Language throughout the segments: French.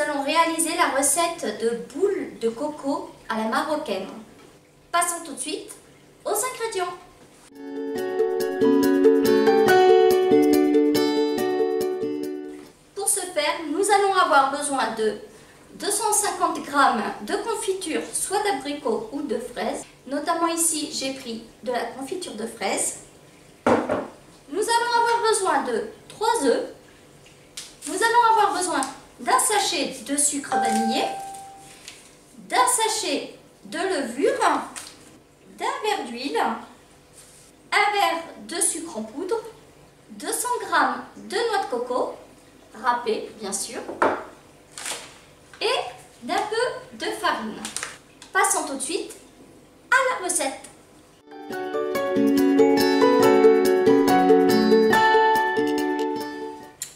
allons réaliser la recette de boules de coco à la marocaine. Passons tout de suite aux ingrédients. Pour ce faire, nous allons avoir besoin de 250 g de confiture, soit d'abricot ou de fraise. Notamment ici, j'ai pris de la confiture de fraise. Nous allons avoir besoin de 3 œufs. Nous allons avoir besoin d'un sachet de sucre vanillé, d'un sachet de levure, d'un verre d'huile, un verre de sucre en poudre, 200 g de noix de coco, râpée bien sûr, et d'un peu de farine. Passons tout de suite à la recette.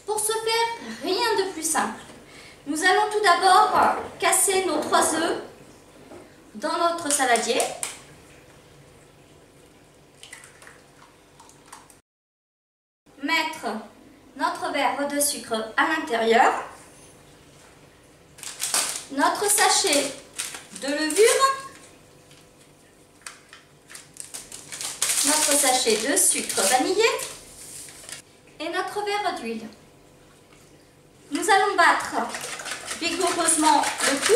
Pour ce faire, rien de plus simple. Nous allons tout d'abord casser nos 3 œufs dans notre saladier. Mettre notre verre de sucre à l'intérieur. Notre sachet de levure. Notre sachet de sucre vanillé. Et notre verre d'huile. Nous allons battre vigoureusement le tout.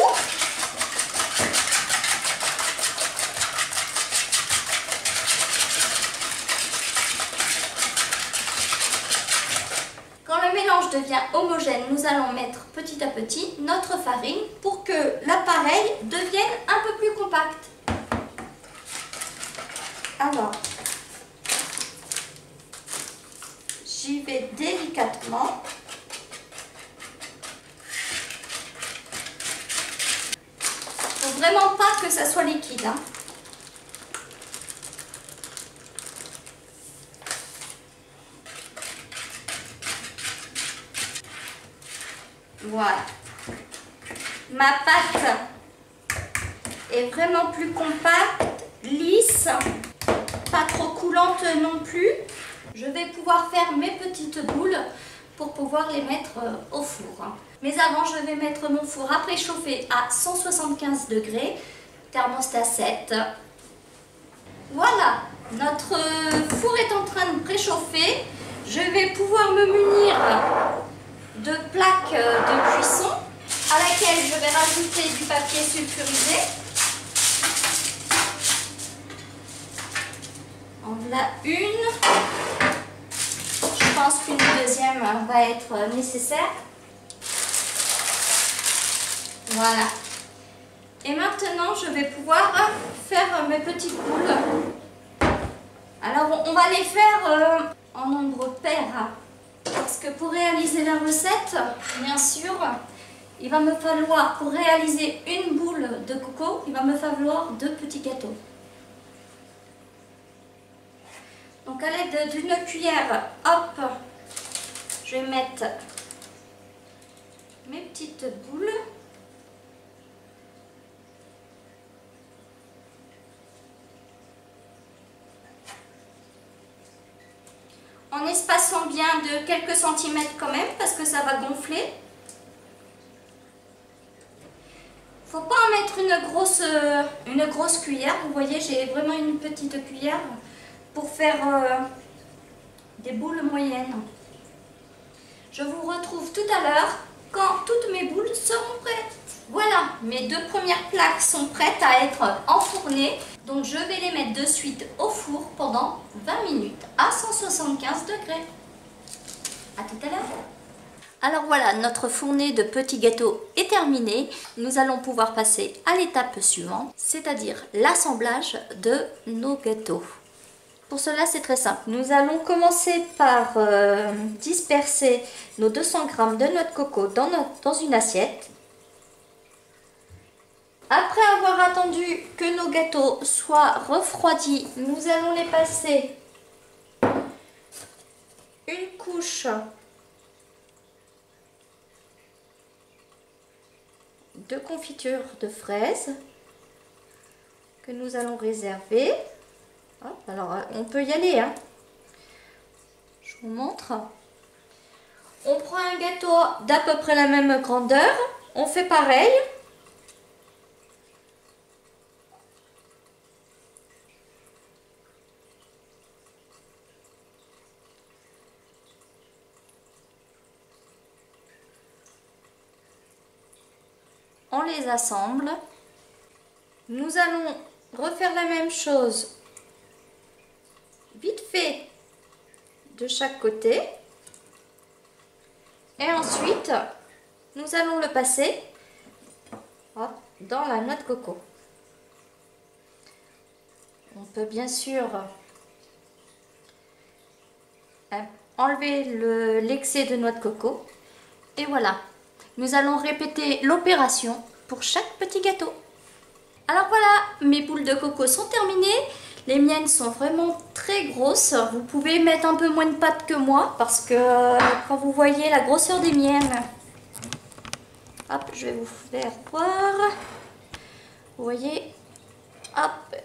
Quand le mélange devient homogène, nous allons mettre petit à petit notre farine pour que l'appareil devienne un peu plus compact. Alors, j'y vais délicatement. Faut vraiment pas que ça soit liquide, hein. Voilà. Ma pâte est vraiment plus compacte, lisse, pas trop coulante non plus. Je vais pouvoir faire mes petites boules pour pouvoir les mettre au four. Mais avant, je vais mettre mon four à préchauffer à 175 degrés, thermostat 7. Voilà, notre four est en train de préchauffer. Je vais pouvoir me munir de plaques de cuisson à laquelle je vais rajouter du papier sulfurisé. En voilà une. Je pense qu'une deuxième va être nécessaire. Voilà. Et maintenant, je vais pouvoir faire mes petites boules. Alors, on va les faire en nombre pair. Parce que pour réaliser la recette, bien sûr, il va me falloir, pour réaliser une boule de coco, il va me falloir 2 petits gâteaux. Donc à l'aide d'une cuillère, hop, je vais mettre mes petites boules. En espaçant bien de quelques centimètres quand même, parce que ça va gonfler. Faut pas en mettre une grosse cuillère. Vous voyez, j'ai vraiment une petite cuillère pour faire des boules moyennes. Je vous retrouve tout à l'heure quand toutes mes boules seront prêtes. Voilà, mes 2 premières plaques sont prêtes à être enfournées. Donc je vais les mettre de suite au four pendant 20 minutes à 175 degrés. A tout à l'heure. Alors voilà, notre fournée de petits gâteaux est terminée. Nous allons pouvoir passer à l'étape suivante, c'est-à-dire l'assemblage de nos gâteaux. Pour cela, c'est très simple. Nous allons commencer par disperser nos 200 g de noix de coco dans une assiette. Après avoir attendu que nos gâteaux soient refroidis, nous allons les passer une couche de confiture de fraises que nous allons réserver. Hop, alors on peut y aller, hein. Je vous montre. On prend un gâteau d'à peu près la même grandeur on fait pareil. On les assemble. Nous allons refaire la même chose vite fait de chaque côté. Et ensuite, nous allons le passer dans la noix de coco. On peut bien sûr enlever l'excès de noix de coco. Et voilà, nous allons répéter l'opération pour chaque petit gâteau. Alors voilà, mes boules de coco sont terminées. Les miennes sont vraiment très grosses. Vous pouvez mettre un peu moins de pâte que moi parce que quand vous voyez la grosseur des miennes, hop, je vais vous faire voir. Vous voyez, hop,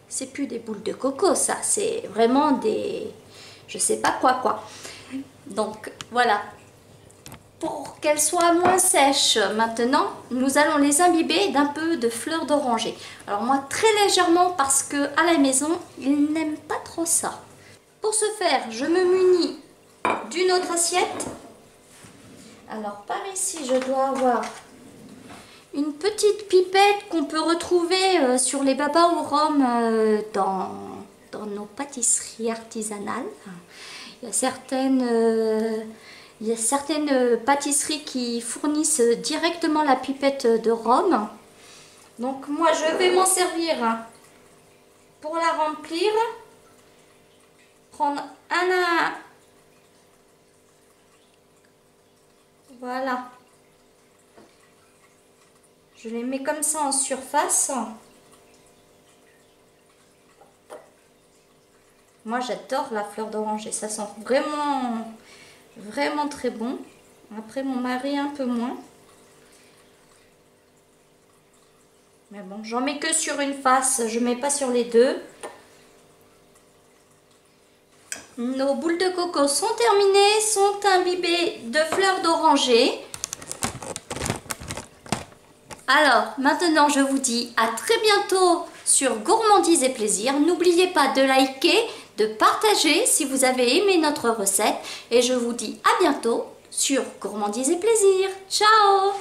c'est plus des boules de coco, ça, c'est vraiment des, je sais pas quoi. Donc voilà. Pour qu'elles soient moins sèches, maintenant, nous allons les imbiber d'un peu de fleur d'oranger. Alors moi, très légèrement, parce que à la maison, ils n'aiment pas trop ça. Pour ce faire, je me munis d'une autre assiette. Alors par ici, je dois avoir une petite pipette qu'on peut retrouver sur les babas au rhum dans nos pâtisseries artisanales. Il y a certaines pâtisseries qui fournissent directement la pipette de rhum. Donc moi je vais m'en servir pour la remplir. Prendre un à un. Voilà. Je les mets comme ça en surface. Moi j'adore la fleur d'oranger, ça sent vraiment très bon. Après mon mari un peu moins. Mais bon, j'en mets que sur une face, je mets pas sur les deux. Nos boules de coco sont terminées, sont imbibées de fleurs d'oranger. Alors, maintenant je vous dis à très bientôt sur Gourmandise et Plaisir. N'oubliez pas de liker, de partager si vous avez aimé notre recette. Et je vous dis à bientôt sur Gourmandise et Plaisir. Ciao!